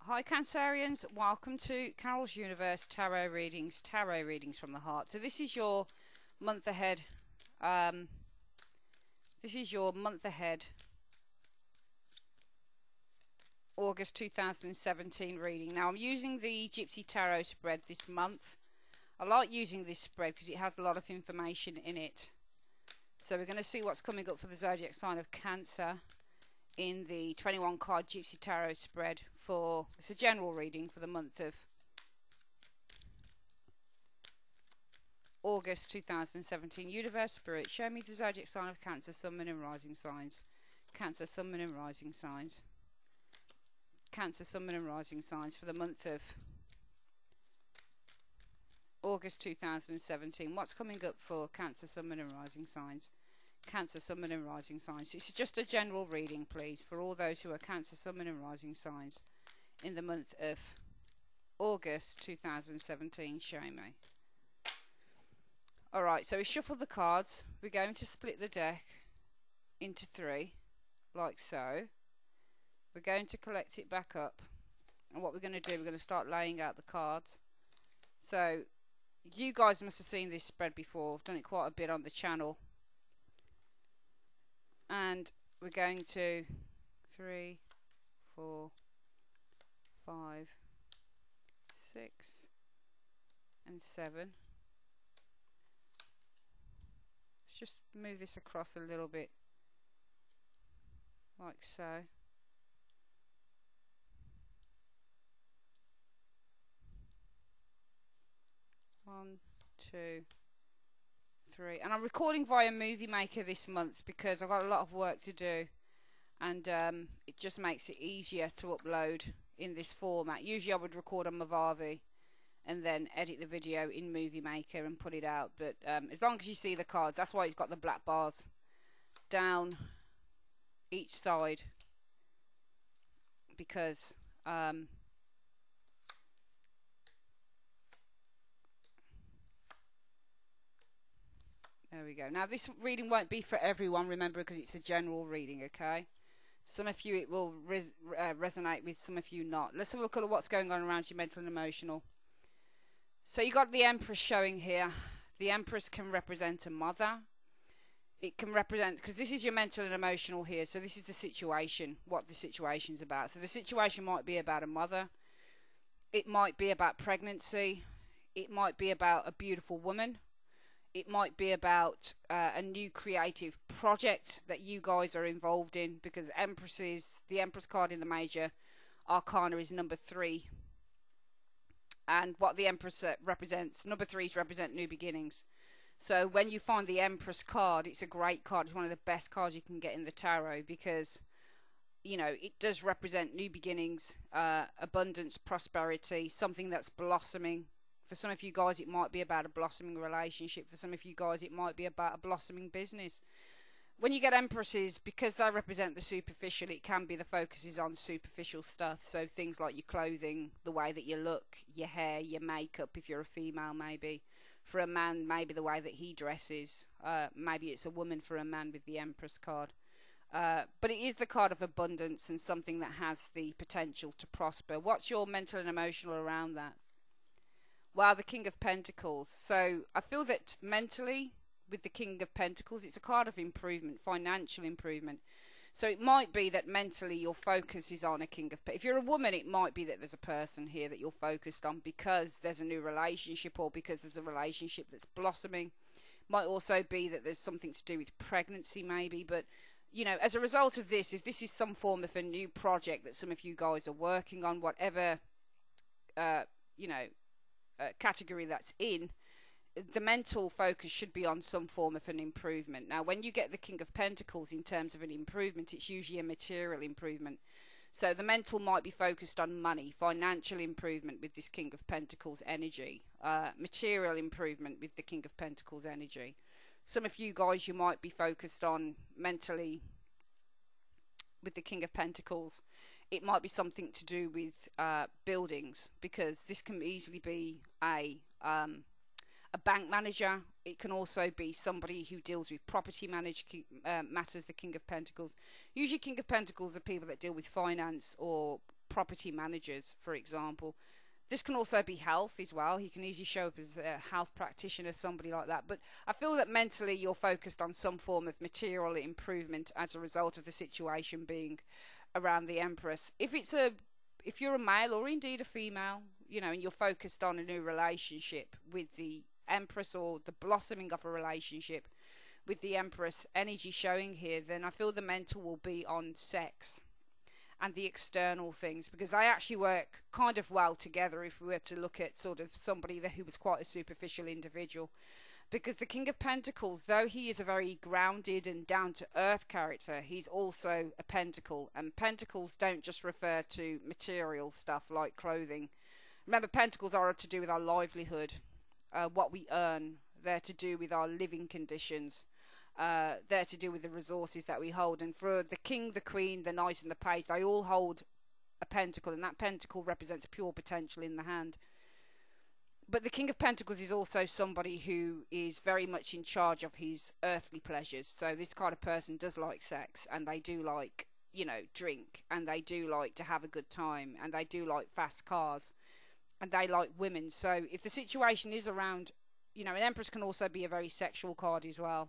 Hi Cancerians, welcome to Carol's Universe Tarot Readings from the Heart. So this is your month ahead, August 2017 reading. Now I'm using the Gypsy Tarot spread this month. I like using this spread because it has a lot of information in it. So we're going to see what's coming up for the zodiac sign of Cancer in the 21 card Gypsy Tarot spread for, it's a general reading for the month of August 2017. Universe, Spirit, show me the zodiac sign of Cancer, Sun, Moon and Rising signs. Cancer, Sun, Moon and Rising signs. Cancer, Sun, Moon and Rising signs for the month of August 2017. What's coming up for Cancer, Sun, Moon and Rising signs? Cancer, Sun, Moon and Rising signs. It's just a general reading, please, for all those who are Cancer, Sun, Moon and Rising signs in the month of August 2017. Show me. Alright, so we shuffled the cards. We're going to split the deck into three, like so. We're going to collect it back up. And what we're going to do, we're going to start laying out the cards. So, you guys must have seen this spread before. I've done it quite a bit on the channel. And we're going to 3, 4, 5, 6 and 7. Let's just move this across a little bit, like so. One, two, three. And I'm recording via Movie Maker this month because I've got a lot of work to do, and it just makes it easier to upload in this format. Usually I would record on Movavi and then edit the video in Movie Maker and put it out, but as long as you see the cards, that's why it's got the black bars down each side, because there we go. Now this reading won't be for everyone, remember, because it's a general reading, okay? Some of you it will resonate with, some of you not. Let's have a look at what's going on around you, mental and emotional. So you got the Empress showing here. The Empress can represent a mother. It can represent, because this is your mental and emotional here, so this is the situation, what the situation's about. So the situation might be about a mother. It might be about pregnancy. It might be about a beautiful woman. It might be about a new creative project that you guys are involved in, because the Empress card in the Major Arcana is number 3. And what the Empress represents, number 3s represent new beginnings. So when you find the Empress card, it's a great card. It's one of the best cards you can get in the tarot, because, you know, it does represent new beginnings, abundance, prosperity, something that's blossoming. For some of you guys, it might be about a blossoming relationship. For some of you guys, it might be about a blossoming business. When you get Empresses, because they represent the superficial, it can be the focus is on superficial stuff. So things like your clothing, the way that you look, your hair, your makeup, if you're a female maybe. For a man, maybe the way that he dresses. Maybe it's a woman for a man with the Empress card. But it is the card of abundance and something that has the potential to prosper. What's your mental and emotional around that? Well, the King of Pentacles. So I feel that mentally, with the King of Pentacles, it's a card of improvement, financial improvement. So it might be that mentally your focus is on a King of Pentacles. If you're a woman, it might be that there's a person here that you're focused on because there's a new relationship, or because there's a relationship that's blossoming. Might also be that there's something to do with pregnancy maybe. But, you know, as a result of this, if this is some form of a new project that some of you guys are working on, whatever, you know, category that's in, the mental focus should be on some form of an improvement. Now, when you get the King of Pentacles in terms of an improvement, it's usually a material improvement. So the mental might be focused on money, financial improvement with this King of Pentacles energy, material improvement with the King of Pentacles energy. Some of you guys, you might be focused on mentally with the King of Pentacles. It might be something to do with buildings, because this can easily be a bank manager. It can also be somebody who deals with property matters, the King of Pentacles. Usually King of Pentacles are people that deal with finance or property managers, for example. This can also be health as well. He can easily show up as a health practitioner, somebody like that. But I feel that mentally you're focused on some form of material improvement as a result of the situation being around the Empress. If you're a male or indeed a female, you know, and you're focused on a new relationship with the Empress or the blossoming of a relationship with the Empress energy showing here, then I feel the mental will be on sex and the external things, because they actually work kind of well together if we were to look at sort of somebody who was quite a superficial individual. Because the King of Pentacles, though he is a very grounded and down-to-earth character, he's also a pentacle. And pentacles don't just refer to material stuff like clothing. Remember, pentacles are to do with our livelihood, what we earn. They're to do with our living conditions. They're to do with the resources that we hold. And for the king, the queen, the knight and the page, they all hold a pentacle, and that pentacle represents pure potential in the hand. But the King of Pentacles is also somebody who is very much in charge of his earthly pleasures. So this kind of person does like sex, and they do like, you know, drink, and they do like to have a good time, and they do like fast cars, and they like women. So if the situation is around, you know, an Empress can also be a very sexual card as well.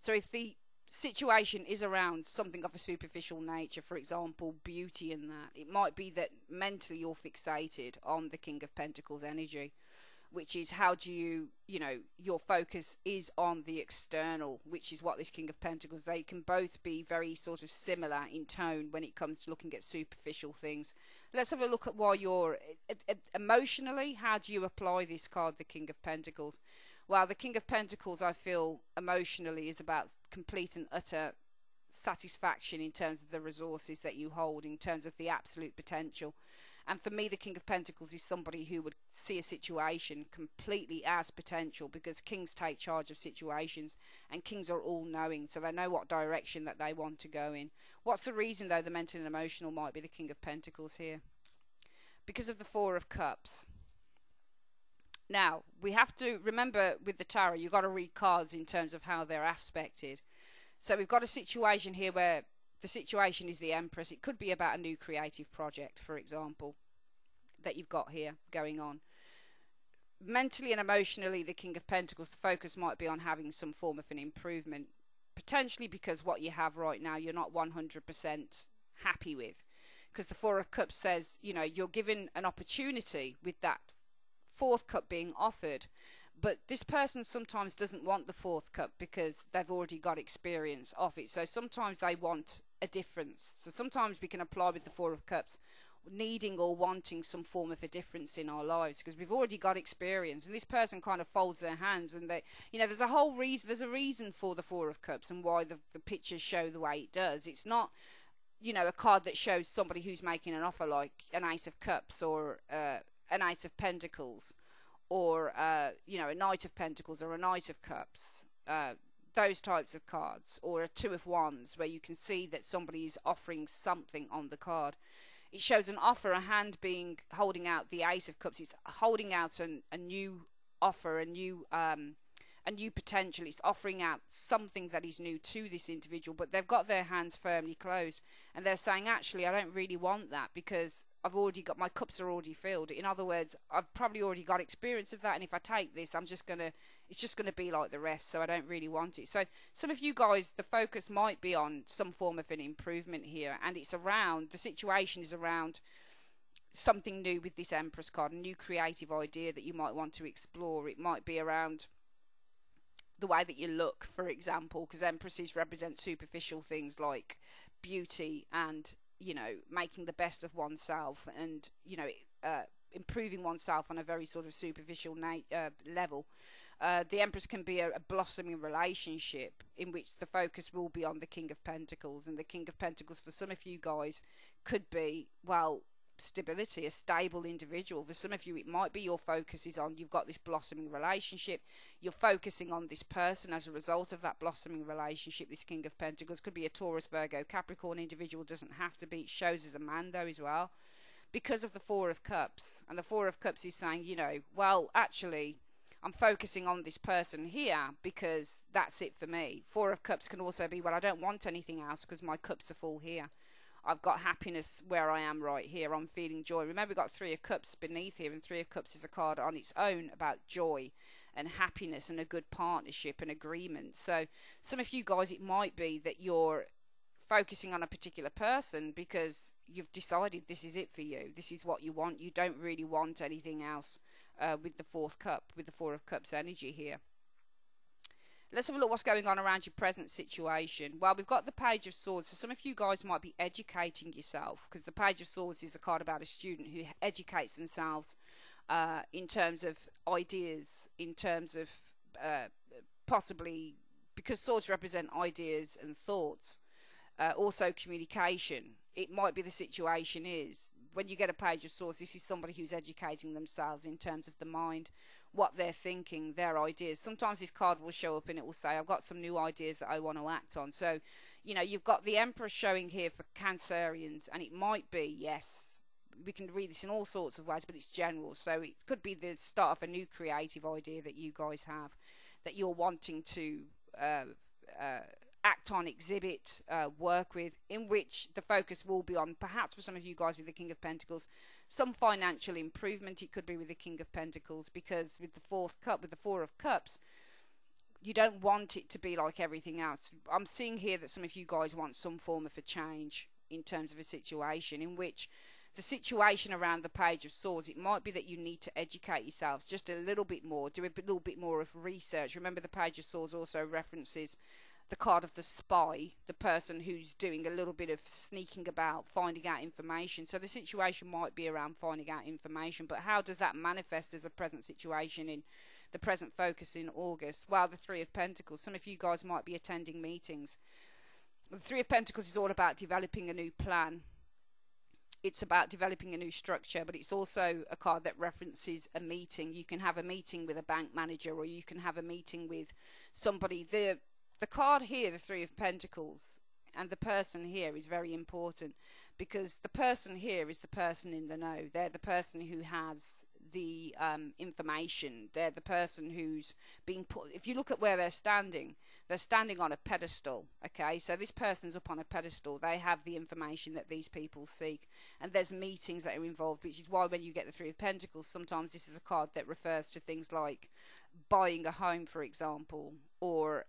So if the situation is around something of a superficial nature, for example, beauty and that, it might be that mentally you're fixated on the King of Pentacles energy, which is how do you, you know, your focus is on the external, which is what this King of Pentacles, they can both be very sort of similar in tone when it comes to looking at superficial things. Let's have a look at why you're emotionally, how do you apply this card, the King of Pentacles? Well, the King of Pentacles, I feel, emotionally is about complete and utter satisfaction in terms of the resources that you hold, in terms of the absolute potential. And for me, the King of Pentacles is somebody who would see a situation completely as potential, because kings take charge of situations, and kings are all-knowing, so they know what direction that they want to go in. What's the reason, though, the mental and emotional might be the King of Pentacles here? Because of the Four of Cups. Now, we have to remember with the tarot, you've got to read cards in terms of how they're aspected. So we've got a situation here where the situation is the Empress. It could be about a new creative project, for example, that you've got here going on. Mentally and emotionally, the King of Pentacles, the focus might be on having some form of an improvement, potentially because what you have right now, you're not 100% happy with. Because the Four of Cups says, you know, you're given an opportunity with that fourth cup being offered, but this person sometimes doesn't want the fourth cup because they've already got experience of it. So sometimes they want a difference. So sometimes we can apply with the Four of Cups needing or wanting some form of a difference in our lives because we've already got experience, and this person kind of folds their hands, and they, you know, there's a whole reason, there's a reason for the Four of Cups and why the pictures show the way it does. It's not, you know, a card that shows somebody who's making an offer like an Ace of Cups or an Ace of Pentacles, or you know, a Knight of Pentacles or a Knight of Cups, those types of cards, or a Two of Wands, where you can see that somebody is offering something on the card. It shows an offer, a hand being holding out the Ace of Cups. It's holding out a new offer, a new potential. It's offering out something that is new to this individual, but they've got their hands firmly closed, and they're saying, actually, I don't really want that because I've already got, my cups are already filled. In other words, I've probably already got experience of that, and if I take this, it's just gonna be like the rest, so I don't really want it. So some of you guys, the focus might be on some form of an improvement here, and it's around, the situation is around something new with this Empress card, a new creative idea that you might want to explore. It might be around the way that you look, for example, because Empresses represent superficial things like beauty and, you know, making the best of oneself, and, you know, improving oneself on a very sort of superficial level. The Empress can be a blossoming relationship in which the focus will be on the King of Pentacles, and the King of Pentacles for some of you guys could be, well, stability, a stable individual. For some of you, it might be your focus is on, you've got this blossoming relationship, you're focusing on this person as a result of that blossoming relationship. This King of Pentacles could be a Taurus, Virgo, Capricorn individual, doesn't have to be. It shows as a man though as well, because of the Four of Cups. And the Four of Cups is saying, you know, well, actually, I'm focusing on this person here because that's it for me. Four of Cups can also be, well, I don't want anything else because my cups are full here. I've got happiness where I am right here. I'm feeling joy. Remember, we've got Three of Cups beneath here, and Three of Cups is a card on its own about joy and happiness and a good partnership and agreement. So some of you guys, it might be that you're focusing on a particular person because you've decided this is it for you. This is what you want. You don't really want anything else with the Fourth Cup, with the Four of Cups energy here. Let's have a look what's going on around your present situation. Well, we've got the Page of Swords. So some of you guys might be educating yourself, because the Page of Swords is a card about a student who educates themselves in terms of ideas, in terms of possibly, because swords represent ideas and thoughts, also communication. It might be the situation is, when you get a Page of Swords, this is somebody who's educating themselves in terms of the mind, what they're thinking, their ideas. Sometimes this card will show up and it will say, I've got some new ideas that I want to act on. So, you know, you've got the Emperor showing here for Cancerians, and it might be, yes, we can read this in all sorts of ways, but it's general. So it could be the start of a new creative idea that you guys have, that you're wanting to act on, exhibit, work with, in which the focus will be on, perhaps for some of you guys with the King of Pentacles, some financial improvement. It could be with the King of Pentacles, because with the Fourth Cup, with the Four of Cups, you don't want it to be like everything else. I'm seeing here that some of you guys want some form of a change in terms of a situation, in which the situation around the Page of Swords, it might be that you need to educate yourselves just a little bit more, do a little bit more of research. Remember, the Page of Swords also references the card of the spy, the person who's doing a little bit of sneaking about, finding out information. So the situation might be around finding out information, but how does that manifest as a present situation in the present focus in August? Well, the Three of Pentacles. Some of you guys might be attending meetings. The Three of Pentacles is all about developing a new plan. It's about developing a new structure, but it's also a card that references a meeting. You can have a meeting with a bank manager, or you can have a meeting with somebody. The card here, the Three of Pentacles, and the person here is very important, because the person here is the person in the know. They're the person who has the information. They're the person who's being put, if you look at where they're standing on a pedestal. Okay, so this person's up on a pedestal. They have the information that these people seek, and there's meetings that are involved, which is why when you get the Three of Pentacles, sometimes this is a card that refers to things like buying a home, for example, or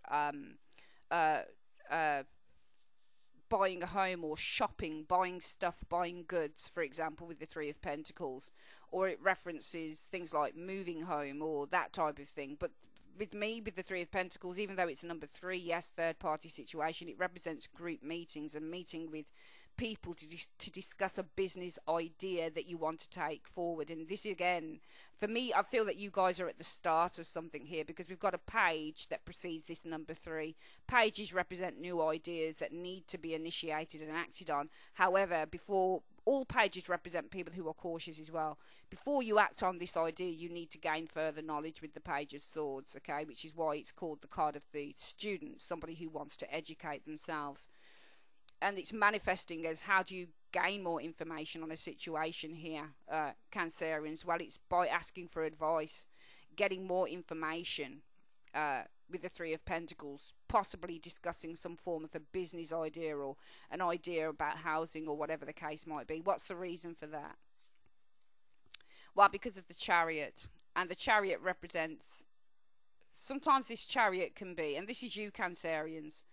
buying a home, or shopping, buying stuff, buying goods, for example, with the Three of Pentacles. Or it references things like moving home or that type of thing. But with me, with the Three of Pentacles, even though it's number 3, yes, third party situation, it represents group meetings and meeting with people to discuss a business idea that you want to take forward. And this, again, for me, I feel that you guys are at the start of something here, because we've got a page that precedes this number 3. Pages represent new ideas that need to be initiated and acted on. However, before, all pages represent people who are cautious as well. Before you act on this idea, you need to gain further knowledge with the Page of Swords, okay, which is why it's called the card of the student, somebody who wants to educate themselves. And it's manifesting as, how do you gain more information on a situation here, Cancerians? Well, it's by asking for advice, getting more information with the Three of Pentacles, possibly discussing some form of a business idea or an idea about housing or whatever the case might be. What's the reason for that? Well, because of the Chariot. And the Chariot represents, sometimes this Chariot can be, and this is you, Cancerians.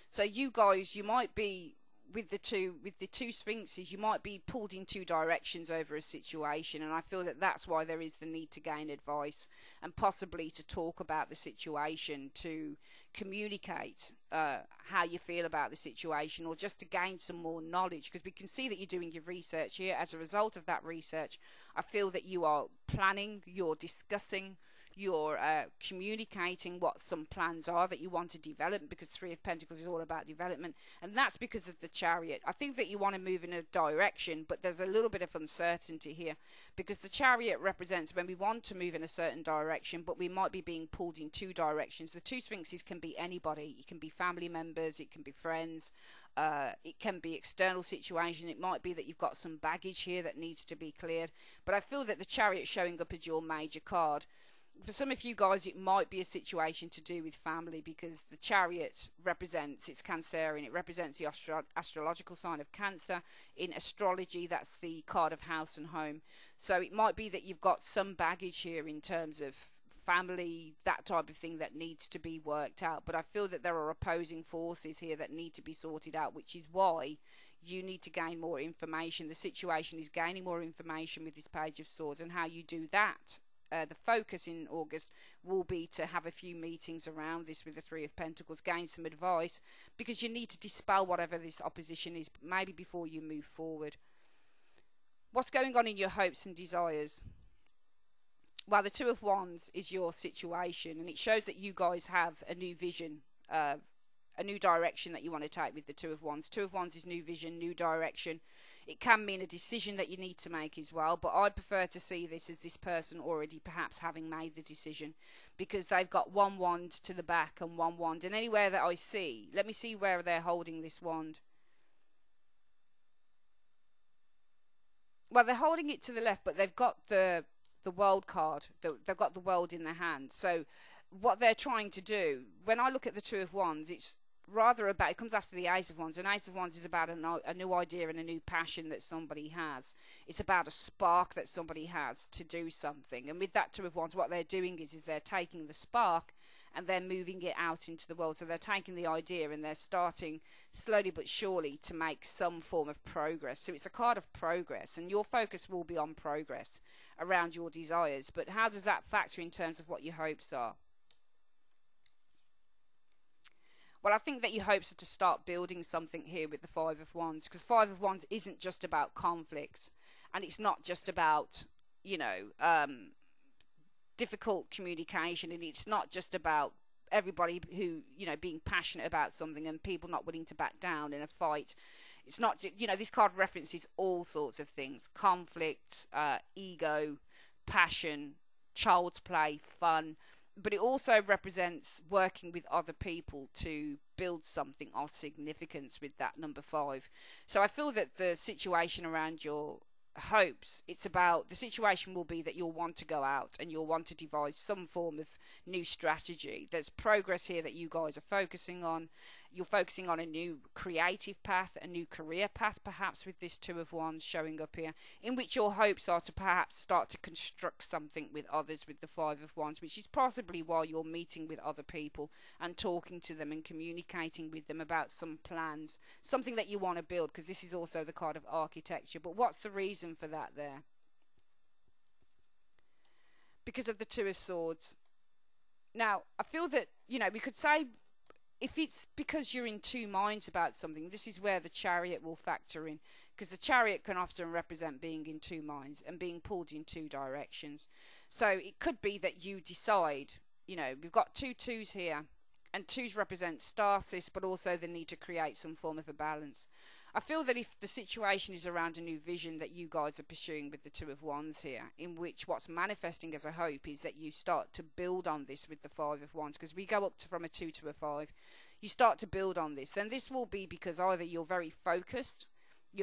So you guys, you might be, with the two Sphinxes, you might be pulled in two directions over a situation, and I feel that that's why there is the need to gain advice and possibly to talk about the situation, to communicate how you feel about the situation, or just to gain some more knowledge, because we can see that you're doing your research here. As a result of that research, I feel that you are planning, you're discussing, you're communicating what some plans are that you want to develop, because Three of Pentacles is all about development, and that's because of the Chariot. I think that you want to move in a direction, but there's a little bit of uncertainty here, because the Chariot represents when we want to move in a certain direction, but we might be being pulled in two directions. The two Sphinxes can be anybody. It can be family members, it can be friends, it can be external situation. It might be that you've got some baggage here that needs to be cleared, but I feel that the Chariot showing up as your major card, for some of you guys, it might be a situation to do with family, because the Chariot represents, it's Cancerian, it represents the astrological sign of Cancer. In astrology, that's the card of house and home. So it might be that you've got some baggage here in terms of family, that type of thing, that needs to be worked out. But I feel that there are opposing forces here that need to be sorted out, which is why you need to gain more information. The situation is gaining more information with this Page of Swords, and how you do that. The focus in August will be to have a few meetings around this with the Three of Pentacles, gain some advice, because you need to dispel whatever this opposition is, maybe before you move forward. What's going on in your hopes and desires? Well, the Two of Wands is your situation, and it shows that you guys have a new vision, a new direction that you want to take with the Two of Wands. Two of Wands is new vision, new direction. It can mean a decision that you need to make as well, but I prefer to see this as this person already perhaps having made the decision, because they've got one wand to the back and one wand, and anywhere that I see, let me see where they're holding this wand. Well, they're holding it to the left, but they've got the world card, they've got the world in their hand. So what they're trying to do, when I look at the Two of Wands, it's rather about, it comes after the Ace of Wands, and Ace of Wands is about a new idea and a new passion that somebody has. It's about a spark that somebody has to do something, and with that Two of Wands, what they're doing is they're taking the spark and they're moving it out into the world. So they're taking the idea and they're starting slowly but surely to make some form of progress. So it's a card of progress, and your focus will be on progress around your desires. But how does that factor in terms of what your hopes are? Well, I think that your hopes are to start building something here with the Five of Wands, because Five of Wands isn't just about conflicts, and it's not just about, you know, difficult communication, and it's not just about everybody who, you know, being passionate about something and people not willing to back down in a fight. It's not, you know, this card references all sorts of things: conflict, ego, passion, child's play, fun. But it also represents working with other people to build something of significance with that number 5. So I feel that the situation around your hopes, it's about, the situation will be that you'll want to go out and you'll want to devise some form of new strategy. There's progress here that you guys are focusing on. You're focusing on a new creative path, a new career path, perhaps, with this Two of Wands showing up here, in which your hopes are to perhaps start to construct something with others with the Five of Wands, which is possibly why you're meeting with other people and talking to them and communicating with them about some plans, something that you want to build, because this is also the card of architecture. But what's the reason for that there? Because of the Two of Swords. Now, I feel that, you know, we could say, if it's because you're in two minds about something, this is where the Chariot will factor in, because the Chariot can often represent being in two minds and being pulled in two directions. So it could be that you decide, you know, we've got two twos here, and twos represent stasis, but also the need to create some form of a balance. I feel that if the situation is around a new vision that you guys are pursuing with the Two of Wands here, in which what's manifesting as a hope is that you start to build on this with the Five of Wands, because we go up from a 2 to a 5, you start to build on this, then this will be because either you're very focused,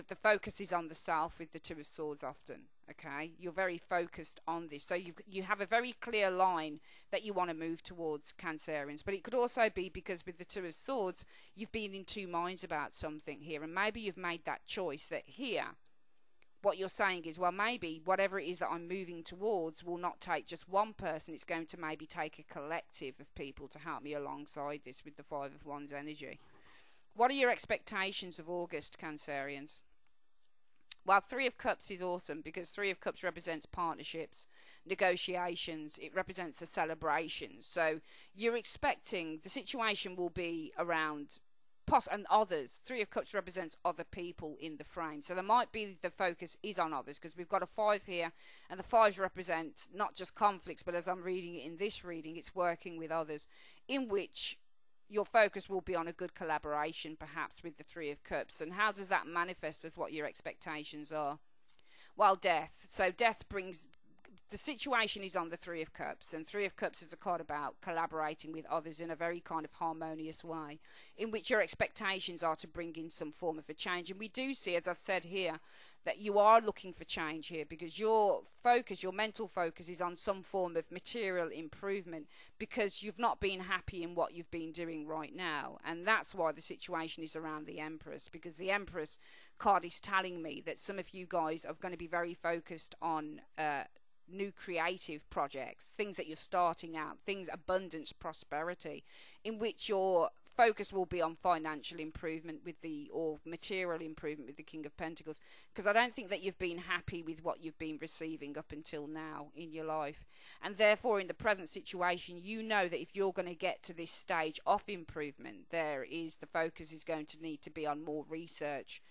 the focus is on the self with the Two of Swords often, okay? You're very focused on this, so you have a very clear line that you want to move towards, Cancerians. But it could also be because with the Two of Swords, you've been in two minds about something here, and maybe you've made that choice that here, what you're saying is, well, maybe whatever it is that I'm moving towards will not take just one person, it's going to maybe take a collective of people to help me alongside this with the Five of Wands energy. What are your expectations of August, Cancerians? Well, Three of Cups is awesome, because Three of Cups represents partnerships, negotiations, it represents a celebration. So you're expecting the situation will be around and others. Three of Cups represents other people in the frame. So there might be the focus is on others, because we've got a 5 here, and the 5s represent not just conflicts, but as I'm reading it in this reading, it's working with others, in which your focus will be on a good collaboration, perhaps, with the Three of Cups. And how does that manifest as what your expectations are? Well, death. So death brings, the situation is on the Three of Cups, and Three of Cups is a card about collaborating with others in a very kind of harmonious way, in which your expectations are to bring in some form of a change. And we do see, as I've said here, that you are looking for change here, because your focus, your mental focus, is on some form of material improvement, because you've not been happy in what you've been doing right now. And that's why the situation is around the Empress, because the Empress card is telling me that some of you guys are going to be very focused on new creative projects, things that you're starting out, things, abundance, prosperity, in which your focus will be on financial improvement with the, or material improvement with the King of Pentacles, because I don't think that you've been happy with what you've been receiving up until now in your life. And therefore, in the present situation, you know that if you're going to get to this stage of improvement, the focus is going to need to be on more research,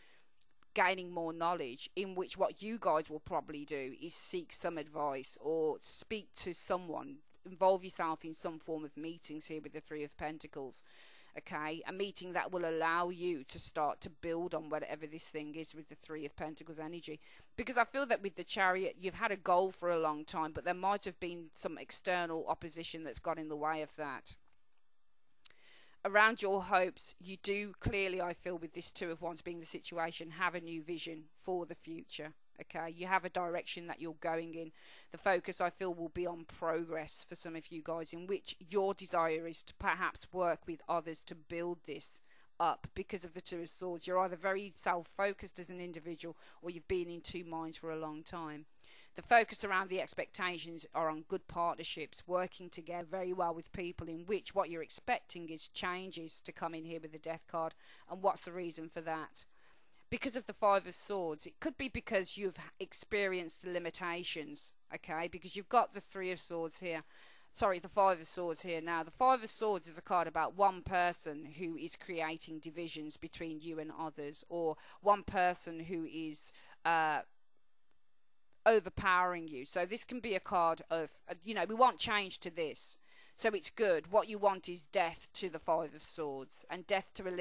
gaining more knowledge, in which what you guys will probably do is seek some advice or speak to someone, involve yourself in some form of meetings here with the Three of Pentacles. Okay, a meeting that will allow you to start to build on whatever this thing is with the Three of Pentacles energy. Because I feel that with the Chariot, you've had a goal for a long time, but there might have been some external opposition that's got in the way of that. Around your hopes, you do clearly, I feel, with this Two of Wands being the situation, have a new vision for the future. Okay, you have a direction that you're going in. The focus, I feel, will be on progress for some of you guys, in which your desire is to perhaps work with others to build this up. Because of the Two of Swords, you're either very self-focused as an individual, or you've been in two minds for a long time. The focus around the expectations are on good partnerships, working together very well with people, in which what you're expecting is changes to come in here with the Death card. And what's the reason for that? Because of the Five of Swords, it could be because you've experienced limitations, okay? Because you've got the Three of Swords here. Sorry, the Five of Swords here. Now, the Five of Swords is a card about one person who is creating divisions between you and others, or one person who is overpowering you. So this can be a card of, we want change to this. So it's good. What you want is death to the Five of Swords, and death to a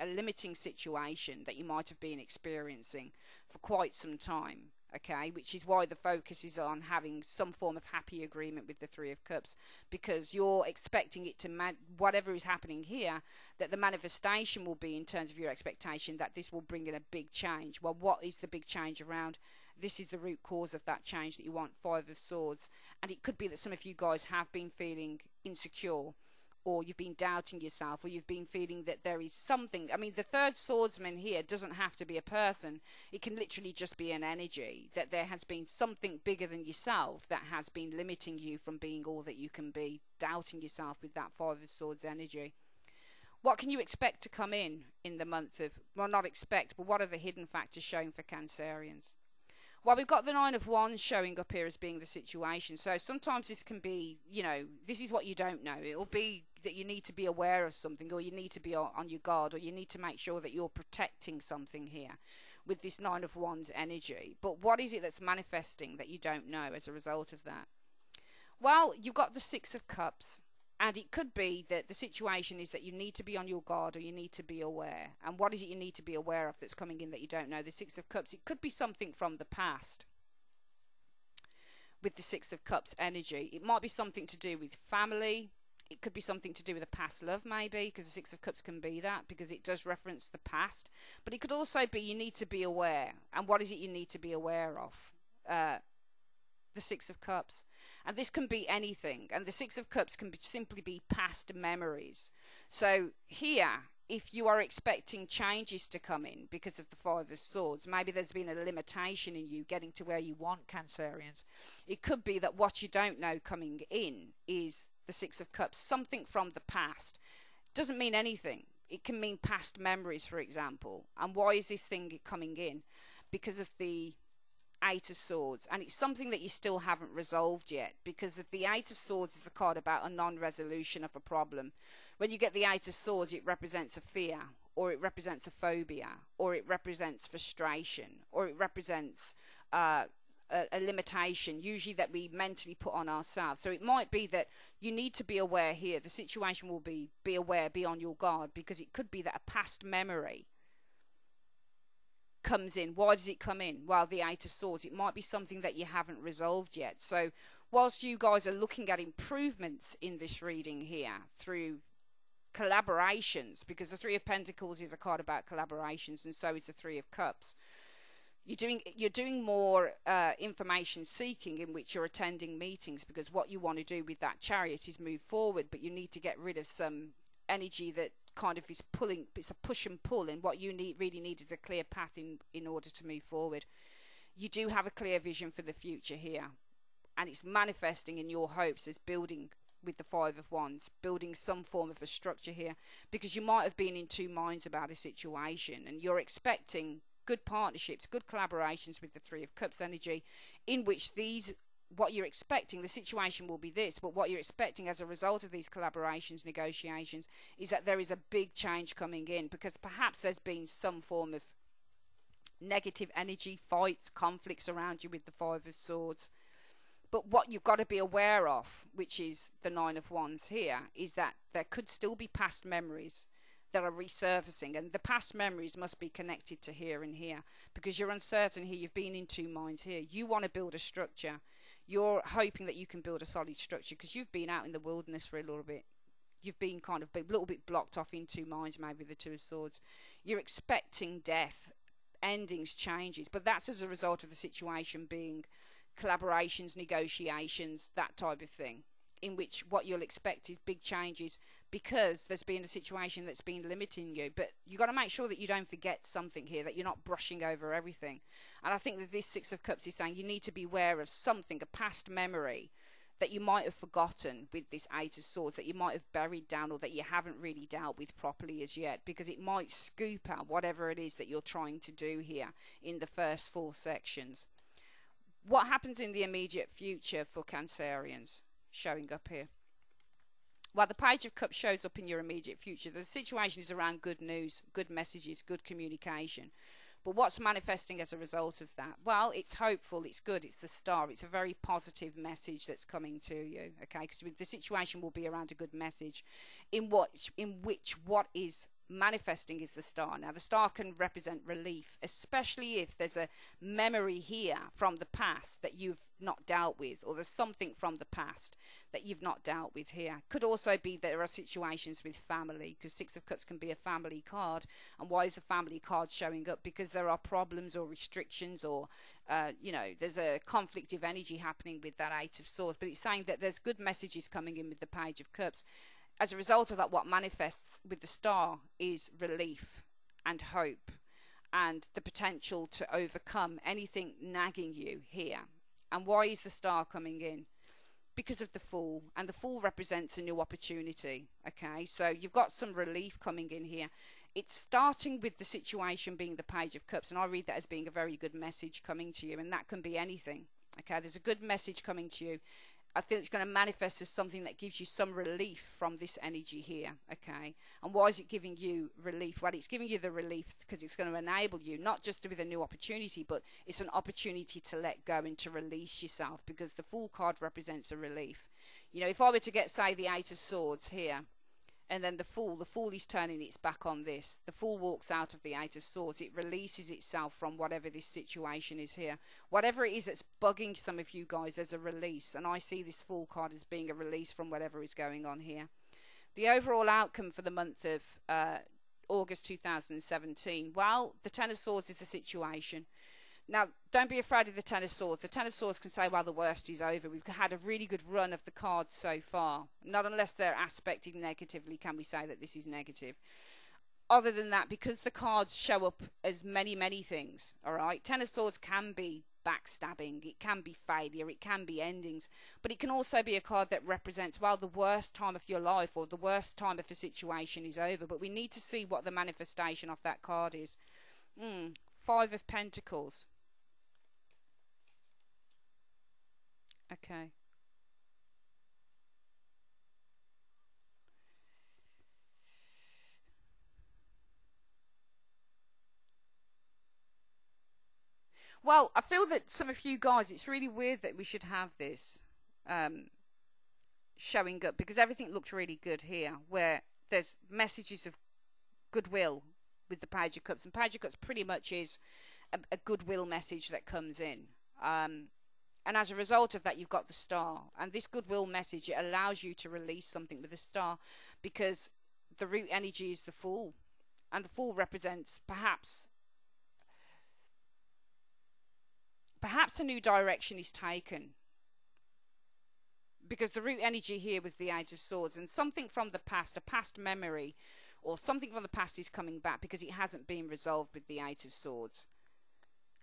limiting situation that you might have been experiencing for quite some time. Okay, which is why the focus is on having some form of happy agreement with the Three of Cups, because you're expecting it to, whatever is happening here, that the manifestation will be in terms of your expectation that this will bring in a big change. Well, what is the big change around? This is the root cause of that change that you want, Five of Swords. And it could be that some of you guys have been feeling insecure, or you've been doubting yourself, or you've been feeling that there is something. I mean, the third swordsman here doesn't have to be a person. It can literally just be an energy, that there has been something bigger than yourself that has been limiting you from being all that you can be, doubting yourself with that Five of Swords energy. What can you expect to come in the month of, well, not expect, but what are the hidden factors showing for Cancerians? Well, we've got the Nine of Wands showing up here as being the situation. So sometimes this can be, this is what you don't know. It will be that you need to be aware of something, or you need to be on your guard, or you need to make sure that you're protecting something here with this Nine of Wands energy. But what is it that's manifesting that you don't know as a result of that? Well, you've got the Six of Cups. And it could be that the situation is that you need to be on your guard, or you need to be aware. And what is it you need to be aware of that's coming in that you don't know? The Six of Cups, it could be something from the past with the Six of Cups energy. It might be something to do with family. It could be something to do with a past love, maybe, because the Six of Cups can be that, because it does reference the past. But it could also be you need to be aware. And what is it you need to be aware of? The Six of Cups. And this can be anything. And the Six of Cups can simply be past memories. So here, if you are expecting changes to come in because of the Five of Swords, maybe there's been a limitation in you getting to where you want, Cancerians. It could be that what you don't know coming in is the Six of Cups, something from the past. Doesn't mean anything. It can mean past memories, for example. And why is this thing coming in? Because of the Eight of Swords, and it's something that you still haven't resolved yet, because of the Eight of Swords is a card about a non-resolution of a problem. When you get the Eight of Swords, it represents a fear, or it represents a phobia, or it represents frustration, or it represents a limitation, usually that we mentally put on ourselves. So it might be that you need to be aware here. The situation will be aware, be on your guard, because it could be that a past memory comes in. Why does it come in? Well, the Eight of Swords, it might be something that you haven't resolved yet. So whilst you guys are looking at improvements in this reading here through collaborations, because the Three of Pentacles is a card about collaborations, and so is the Three of Cups, You're doing more information seeking, in which you're attending meetings, because what you want to do with that chariot is move forward, but you need to get rid of some energy that kind of is pulling. It's a push and pull, and what you really need is a clear path in order to move forward. You do have a clear vision for the future here, and it's manifesting in your hopes as building with the Five of Wands, building some form of a structure here, because you might have been in two minds about a situation, and you're expecting good partnerships, good collaborations with the Three of Cups energy, in which what you're expecting, the situation will be this, but what you're expecting as a result of these collaborations, negotiations, is that there is a big change coming in, because perhaps there's been some form of negative energy, fights, conflicts around you with the Five of Swords. But what you've got to be aware of, which is the Nine of Wands here, is that there could still be past memories that are resurfacing, and the past memories must be connected to here and here, because you're uncertain here. You've been in two minds here. You want to build a structure. You're hoping that you can build a solid structure, because you've been out in the wilderness for a little bit. You've been kind of a little bit blocked off in two minds, maybe with the Two of Swords. You're expecting death, endings, changes, but that's as a result of the situation being collaborations, negotiations, that type of thing, in which what you'll expect is big changes, because there's been a situation that's been limiting you. But you've got to make sure that you don't forget something here, that you're not brushing over everything. And I think that this Six of Cups is saying you need to be aware of something, a past memory that you might have forgotten with this Eight of Swords, that you might have buried down, or that you haven't really dealt with properly as yet, because it might scoop out whatever it is that you're trying to do here in the first four sections. What happens in the immediate future for Cancerians showing up here? Well, the Page of Cups shows up in your immediate future. The situation is around good news, good messages, good communication. But what's manifesting as a result of that? Well, it's hopeful, it's good, it's the Star. It's a very positive message that's coming to you, okay? Because the situation will be around a good message in which what is manifesting is the Star. Now, the Star can represent relief, especially if there's a memory here from the past that you've not dealt with, or there's something from the past that you've not dealt with here. Could also be that there are situations with family, because Six of Cups can be a family card. And why is the family card showing up? Because there are problems or restrictions, or there's a conflictive energy happening with that Eight of Swords. But it's saying that there's good messages coming in with the Page of Cups. As a result of that, what manifests with the Star is relief and hope, and the potential to overcome anything nagging you here. And why is the Star coming in? Because of the Fool, and the Fool represents a new opportunity, okay? So you've got some relief coming in here. It's starting with the situation being the Page of Cups, and I read that as being a very good message coming to you, and that can be anything, okay? There's a good message coming to you. I think it's going to manifest as something that gives you some relief from this energy here, okay? And why is it giving you relief? Well, it's giving you the relief because it's going to enable you, not just with a new opportunity, but it's an opportunity to let go and to release yourself, because the Fool card represents a relief. You know, if I were to get, say, the Eight of Swords here, and then the Fool is turning its back on this. The Fool walks out of the Eight of Swords. It releases itself from whatever this situation is here. Whatever it is that's bugging some of you guys, there's a release. And I see this Fool card as being a release from whatever is going on here. The overall outcome for the month of August 2017, well, the Ten of Swords is the situation. Now, don't be afraid of the Ten of Swords. The Ten of Swords can say, well, the worst is over. We've had a really good run of the cards so far. Not unless they're aspected negatively can we say that this is negative. Other than that, because the cards show up as many, many things, all right? Ten of Swords can be backstabbing. It can be failure. It can be endings. But it can also be a card that represents, well, the worst time of your life, or the worst time of the situation is over. But we need to see what the manifestation of that card is. Five of Pentacles. Okay. Well, I feel that some of you guys, it's really weird that we should have this showing up, because everything looks really good here, where there's messages of goodwill with the Page of Cups. And Page of Cups pretty much is a goodwill message that comes in. And as a result of that, you've got the Star. And this goodwill message, it allows you to release something with the Star, because the root energy is the Fool. And the Fool represents perhaps perhaps a new direction is taken. Because the root energy here was the Age of Swords, and something from the past, a past memory, or something from the past is coming back because it hasn't been resolved with the Eight of Swords.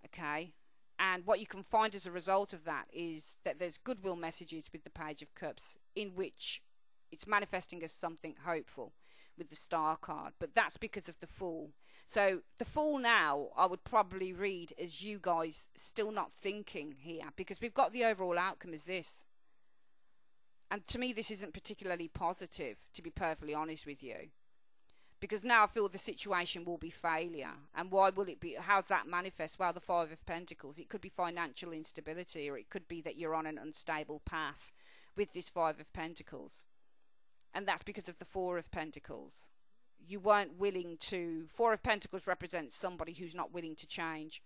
Okay? And what you can find as a result of that is that there's goodwill messages with the Page of Cups, in which it's manifesting as something hopeful with the Star card. But that's because of the Fool. So the Fool now, I would probably read as you guys still not thinking here, because we've got the overall outcome as this. And to me, this isn't particularly positive, to be perfectly honest with you. Because now I feel the situation will be failure. And why will it be? How does that manifest? Well, the Five of Pentacles. It could be financial instability, or it could be that you're on an unstable path with this Five of Pentacles. And that's because of the Four of Pentacles. You weren't willing to... Four of Pentacles represents somebody who's not willing to change,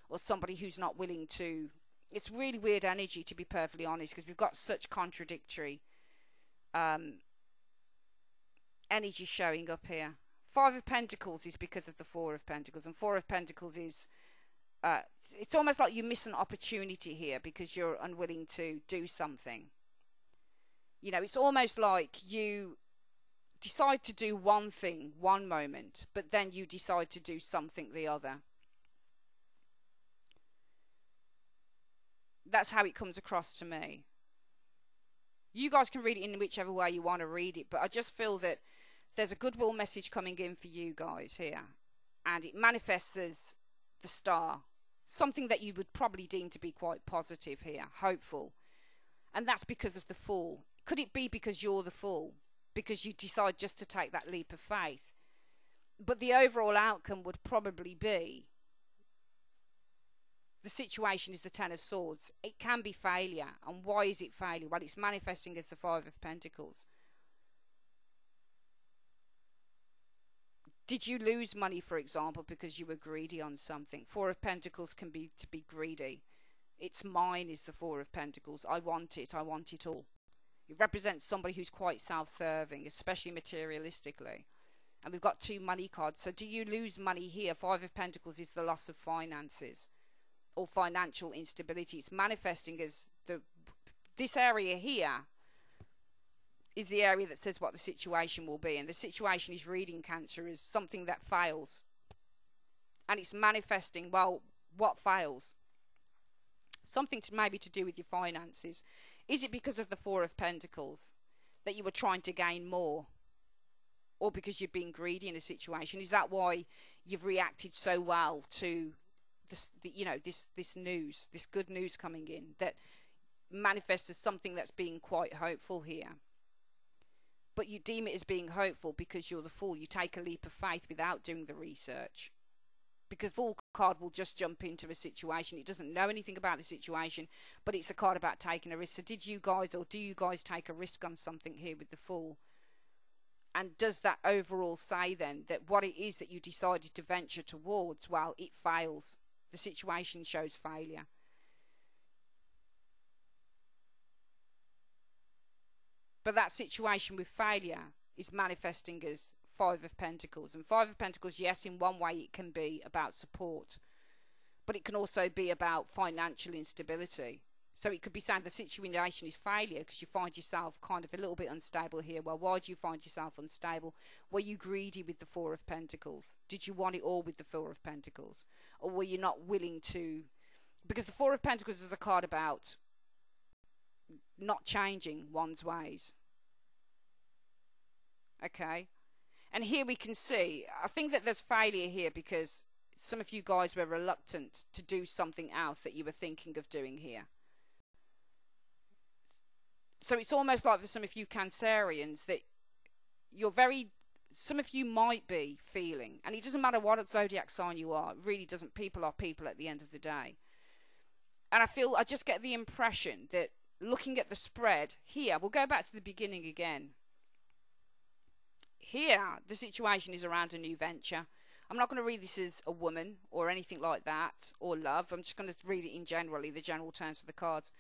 or somebody who's not willing to... It's really weird energy, to be perfectly honest, because we've got such contradictory energy showing up here. Five of Pentacles is because of the Four of Pentacles, and Four of Pentacles is... it's almost like you miss an opportunity here because you're unwilling to do something. You know, it's almost like you decide to do one thing one moment, but then you decide to do something the other. That's how it comes across to me. You guys can read it in whichever way you want to read it, but I just feel that there's a goodwill message coming in for you guys here, and it manifests as the Star, something that you would probably deem to be quite positive here, hopeful, and that's because of the Fool. Could it be because you're the Fool, because you decide just to take that leap of faith? But the overall outcome would probably be, the situation is the Ten of Swords. It can be failure. And why is it failure? Well, it's manifesting as the Five of Pentacles. Did you lose money, for example, because you were greedy on something? Four of Pentacles can be to be greedy. It's mine is the Four of Pentacles. I want it all. It represents somebody who's quite self-serving, especially materialistically. And we've got two money cards. So do you lose money here? Five of Pentacles is the loss of finances, or financial instability. It's manifesting as this area here is the area that says what the situation will be, and the situation is reading Cancer as something that fails, and it's manifesting, well, what fails? Something maybe to do with your finances. Is it because of the Four of Pentacles that you were trying to gain more, or because you've been greedy in a situation? Is that why you've reacted so well to this news, this good news coming in that manifests as something that's being quite hopeful here? But you deem it as being hopeful because you're the Fool. You take a leap of faith without doing the research, because Fool card will just jump into a situation. It doesn't know anything about the situation, but it's a card about taking a risk. So did you guys, or do you guys take a risk on something here with the Fool? And does that overall say then that what it is that you decided to venture towards, well, it fails? The situation shows failure. But that situation with failure is manifesting as Five of Pentacles. And Five of Pentacles, yes, in one way it can be about support, but it can also be about financial instability. So it could be saying the situation is failure because you find yourself kind of a little bit unstable here. Well, why do you find yourself unstable? Were you greedy with the Four of Pentacles? Did you want it all with the Four of Pentacles? Or were you not willing to? Because the Four of Pentacles is a card about not changing one's ways. Okay? And here we can see, I think that there's failure here because some of you guys were reluctant to do something else that you were thinking of doing here. So it's almost like for some of you Cancerians that you're some of you might be feeling, and it doesn't matter what zodiac sign you are, it really doesn't. People are people at the end of the day. And I just get the impression that looking at the spread here, we'll go back to the beginning again. Here, the situation is around a new venture. I'm not going to read this as a woman or anything like that, or love. I'm just going to read it in generally, the general terms for the cards.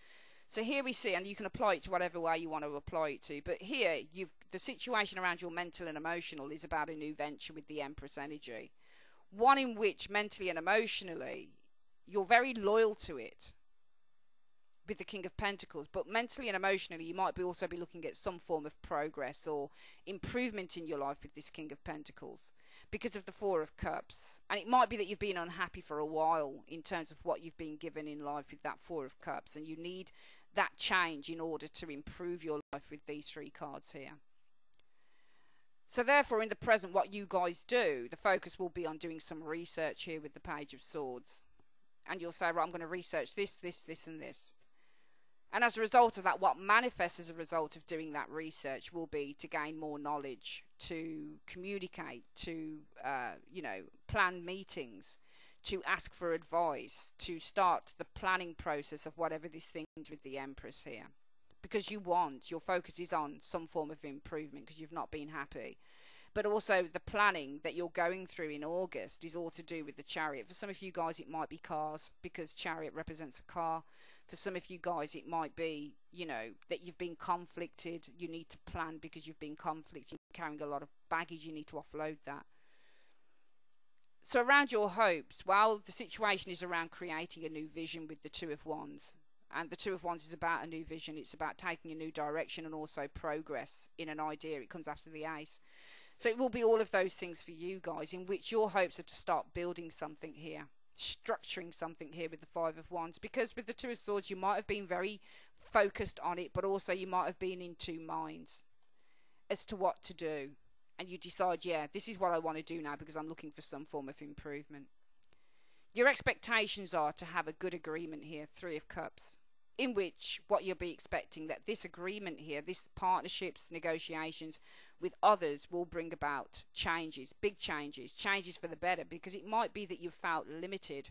So here we see, and you can apply it to whatever way you want to apply it to, but here the situation around your mental and emotional is about a new venture with the Empress energy. One in which mentally and emotionally you're very loyal to it. with the King of Pentacles, but mentally and emotionally you might also be looking at some form of progress or improvement in your life with this King of Pentacles because of the Four of Cups. And it might be that you've been unhappy for a while in terms of what you've been given in life with that Four of Cups, and you need that change in order to improve your life with these three cards here. So therefore, in the present, what you guys do, the focus will be on doing some research here with the Page of Swords. And you'll say, right, I'm going to research this, this, this, and this. And as a result of that, what manifests as a result of doing that research will be to gain more knowledge, to communicate, to, plan meetings, to ask for advice, to start the planning process of whatever this thing is with the Empress here. Because your focus is on some form of improvement because you've not been happy. But also the planning that you're going through in August is all to do with the Chariot. For some of you guys it might be cars because Chariot represents a car. For some of you guys it might be, that you've been conflicted. You need to plan because you've been conflicted. You're carrying a lot of baggage. You need to offload that. So around your hopes, well, the situation is around creating a new vision with the Two of Wands. And the Two of Wands is about a new vision. It's about taking a new direction and also progress in an idea. It comes after the Ace. So it will be all of those things for you guys in which your hopes are to start building something here, structuring something here with the Five of Wands. Because with the Two of Swords, you might have been very focused on it, but also you might have been in two minds as to what to do. And you decide, yeah, this is what I want to do now because I'm looking for some form of improvement. Your expectations are to have a good agreement here, Three of Cups, in which what you'll be expecting that this agreement here, this partnerships, negotiations with others will bring about changes, big changes, changes for the better, because it might be that you felt limited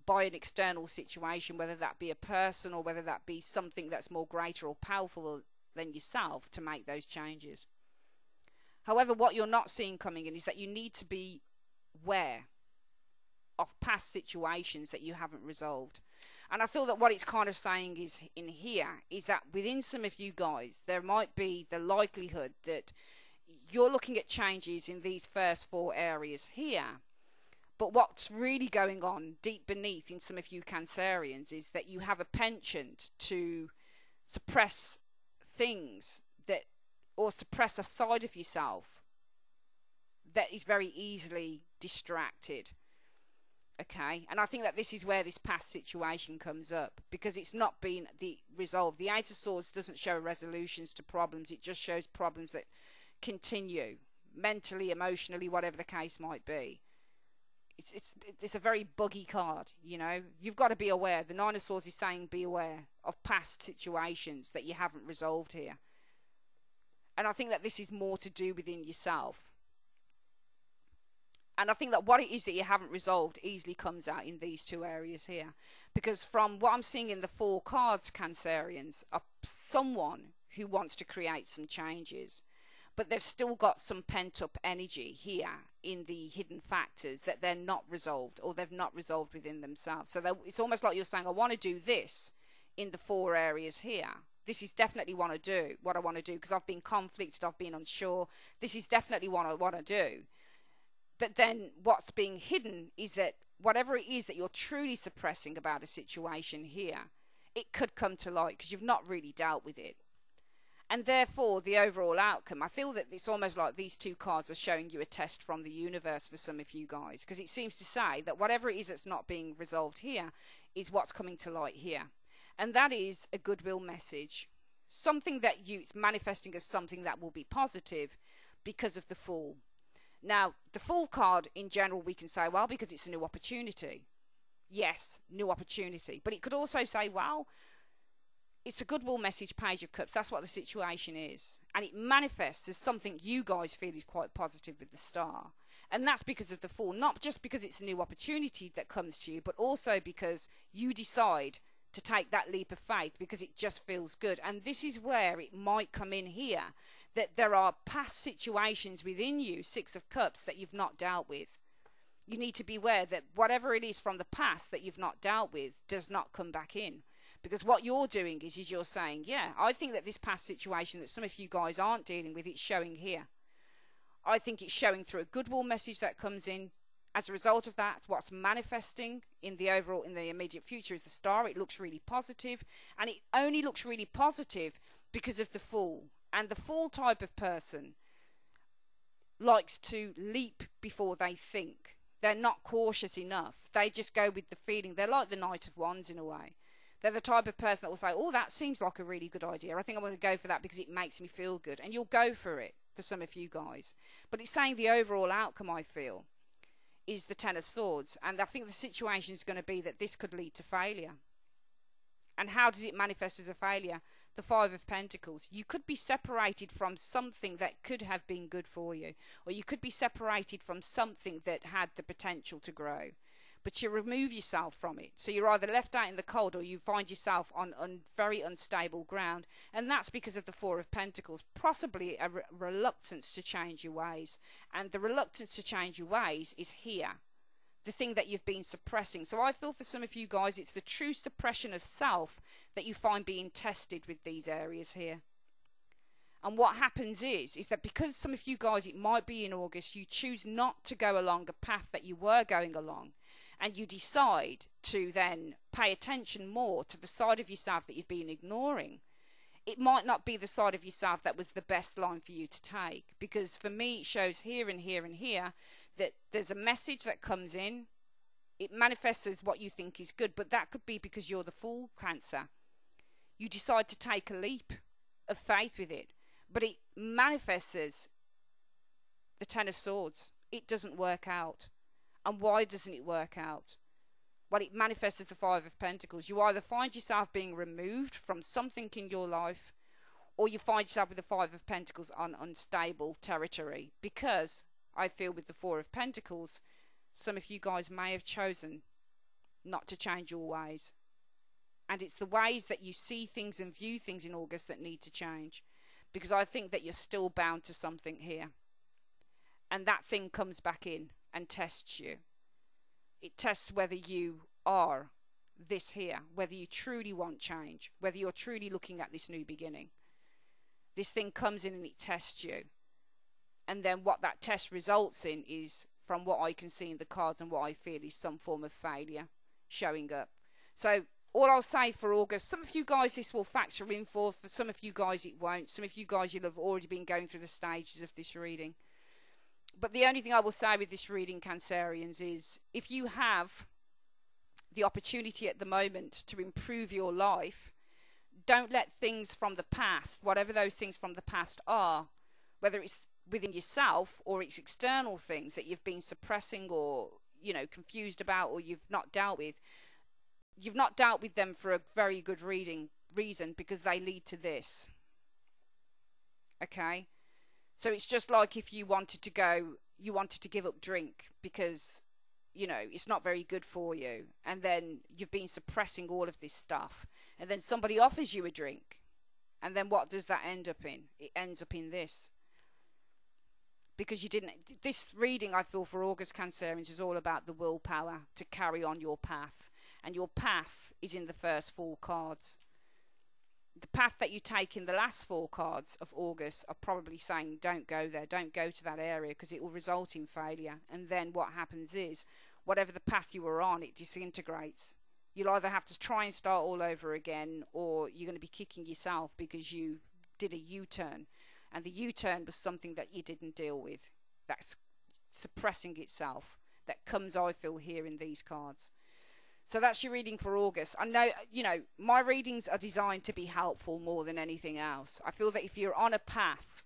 by an external situation, whether that be a person or whether that be something that's more greater or powerful than yourself to make those changes. However, what you're not seeing coming in is that you need to be aware of past situations that you haven't resolved. And I feel that what it's kind of saying is in here is that within some of you guys, there might be the likelihood that you're looking at changes in these first four areas here. But what's really going on deep beneath in some of you Cancerians is that you have a penchant to suppress things that, or suppress a side of yourself that is very easily distracted. Okay, and I think that this is where this past situation comes up, because it's not been resolved. The Eight of Swords doesn't show resolutions to problems. It just shows problems that continue mentally, emotionally, whatever the case might be. It's a very buggy card, You've got to be aware. The Nine of Swords is saying be aware of past situations that you haven't resolved here. And I think that this is more to do within yourself. And I think that what it is that you haven't resolved easily comes out in these two areas here. Because from what I'm seeing in the four cards, Cancerians are someone who wants to create some changes. But they've still got some pent-up energy here in the hidden factors that they're not resolved, or they've not resolved within themselves. So it's almost like you're saying, I want to do this in the four areas here. This is definitely what I want to do because I've been conflicted, I've been unsure. This is definitely what I want to do. But then what's being hidden is that whatever it is that you're truly suppressing about a situation here, it could come to light because you've not really dealt with it. And therefore, the overall outcome, I feel that it's almost like these two cards are showing you a test from the universe for some of you guys. Because it seems to say that whatever it is that's not being resolved here is what's coming to light here. And that is a goodwill message. Something that it's manifesting as something that will be positive because of the Fool. Now, the Fool card in general, we can say, well, because it's a new opportunity. Yes, new opportunity. But it could also say, well, it's a goodwill message, Page of Cups. That's what the situation is. And it manifests as something you guys feel is quite positive with the Star. And that's because of the Fool. Not just because it's a new opportunity that comes to you, but also because you decide to take that leap of faith because it just feels good. And this is where it might come in here, that there are past situations within you, Six of Cups, that you've not dealt with. You need to be aware that whatever it is from the past that you've not dealt with does not come back in. Because what you're doing is you're saying, yeah, I think that this past situation that some of you guys aren't dealing with, it's showing here. I think it's showing through a goodwill message that comes in, As a result of that, what's manifesting in the overall, in the immediate future is the star. It looks really positive, and it only looks really positive because of the Fool. And the Fool type of person likes to leap before they think. They're not cautious enough. They just go with the feeling. They're like the Knight of Wands in a way. They're the type of person that will say, oh, that seems like a really good idea. I think I'm going to go for that because it makes me feel good. And you'll go for it for some of you guys. But it's saying the overall outcome, I feel, is the Ten of Swords. And I think the situation is going to be that this could lead to failure. And how does it manifest as a failure? The Five of Pentacles. You could be separated from something that could have been good for you. Or you could be separated from something that had the potential to grow. But you remove yourself from it. So you're either left out in the cold or you find yourself on very unstable ground. And that's because of the Four of Pentacles. Possibly a reluctance to change your ways. And the reluctance to change your ways is here. The thing that you've been suppressing. So I feel for some of you guys, it's the true suppression of self that you find being tested with these areas here. And what happens is that because some of you guys, it might be in August, you choose not to go along a path that you were going along. And you decide to then pay attention more to the side of yourself that you've been ignoring. It might not be the side of yourself that was the best line for you to take. Because for me, it shows here and here and here that there's a message that comes in. It manifests as what you think is good. But that could be because you're the Fool, Cancer. You decide to take a leap of faith with it. But it manifests as the Ten of Swords. It doesn't work out. And why doesn't it work out? Well, it manifests as the Five of Pentacles. You either find yourself being removed from something in your life, or you find yourself with the Five of Pentacles on unstable territory. Because I feel with the Four of Pentacles, some of you guys may have chosen not to change your ways. And it's the ways that you see things and view things in August that need to change. Because I think that you're still bound to something here. And that thing comes back in and tests you. It tests whether you are this here, whether you truly want change, whether you're truly looking at this new beginning. This thing comes in and it tests you. And then what that test results in is, from what I can see in the cards and what I feel, is some form of failure showing up. So all I'll say for August, some of you guys this will factor in for some of you guys it won't. Some of you guys you'll have already been going through the stages of this reading. But the only thing I will say with this reading, Cancerians, is if you have the opportunity at the moment to improve your life, don't let things from the past, whatever those things from the past are, whether it's within yourself or it's external things that you've been suppressing or, you know, confused about or you've not dealt with them for a very good reason, because they lead to this. Okay? So it's just like if you wanted to give up drink because, you know, it's not very good for you. And then you've been suppressing all of this stuff. And then somebody offers you a drink. And then what does that end up in? It ends up in this. Because you didn't... This reading, I feel, for August Cancerians is all about the willpower to carry on your path. And your path is in the first 4 cards. The path that you take in the last 4 cards of August are probably saying don't go there, don't go to that area, because it will result in failure. And then what happens is, whatever the path you were on, it disintegrates. You'll either have to try and start all over again, or you're going to be kicking yourself because you did a U-turn. And the U-turn was something that you didn't deal with. That's suppressing itself. That comes, I feel, here in these cards. So that's your reading for August. I know, you know, my readings are designed to be helpful more than anything else. I feel that if you're on a path,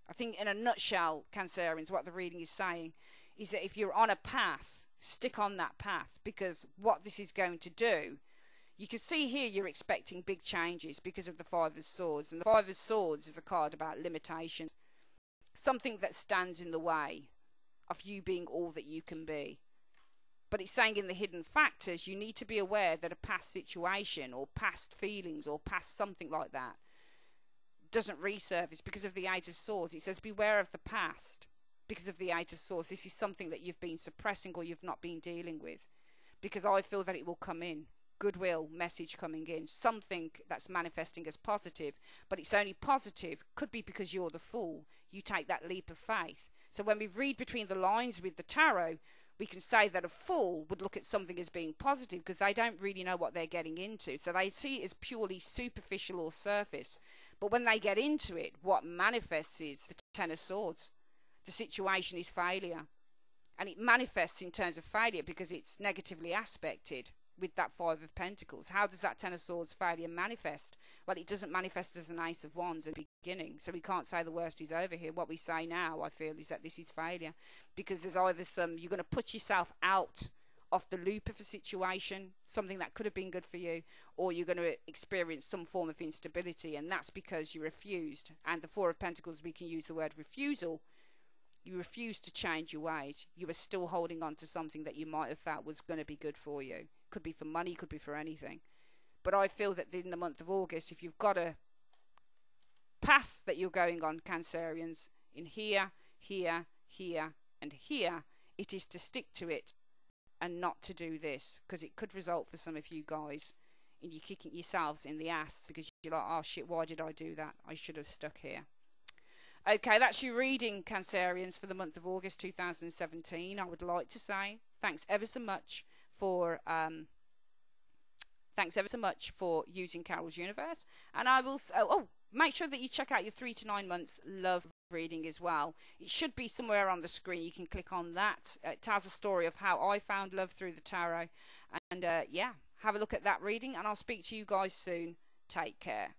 I think in a nutshell, Cancerians, what the reading is saying is that if you're on a path, stick on that path, because what this is going to do, you can see here you're expecting big changes because of the Five of Swords. And the Five of Swords is a card about limitations, something that stands in the way of you being all that you can be. But it's saying in the hidden factors, you need to be aware that a past situation or past feelings or past something like that doesn't resurface because of the Eight of Swords. It says beware of the past because of the Eight of Swords. This is something that you've been suppressing or you've not been dealing with, because I feel that it will come in. Goodwill message coming in, something that's manifesting as positive, but it's only positive, could be because you're the Fool. You take that leap of faith. So when we read between the lines with the tarot, We can say that a fool would look at something as being positive because they don't really know what they're getting into. So they see it as purely superficial or surface. But when they get into it, what manifests is the Ten of Swords. The situation is failure. And it manifests in terms of failure because it's negatively aspected with that Five of Pentacles. How does that Ten of Swords failure manifest? Well, it doesn't manifest as an Ace of Wands at the beginning, so we can't say the worst is over here. What we say now, I feel, is that this is failure, because there's either you're going to put yourself out of the loop of a situation, something that could have been good for you, or you're going to experience some form of instability, and that's because you refused. And the Four of Pentacles, we can use the word refusal. You refuse to change your ways. You are still holding on to something that you might have thought was going to be good for you. Could be for money, could be for anything. But I feel that in the month of August, if you've got a path that you're going on, Cancerians, in here, here, here, and here, it is to stick to it and not to do this, because it could result for some of you guys in you kicking yourselves in the ass because you're like, oh shit, why did I do that? I should have stuck here. Okay, that's your reading, Cancerians, for the month of August 2017. I would like to say thanks ever so much for using Carol's Universe, and I will make sure that you check out your 3 to 9 months love reading as well. It should be somewhere on the screen. You can click on that. It tells a story of how I found love through the tarot, and yeah, have a look at that reading, and I'll speak to you guys soon. Take care.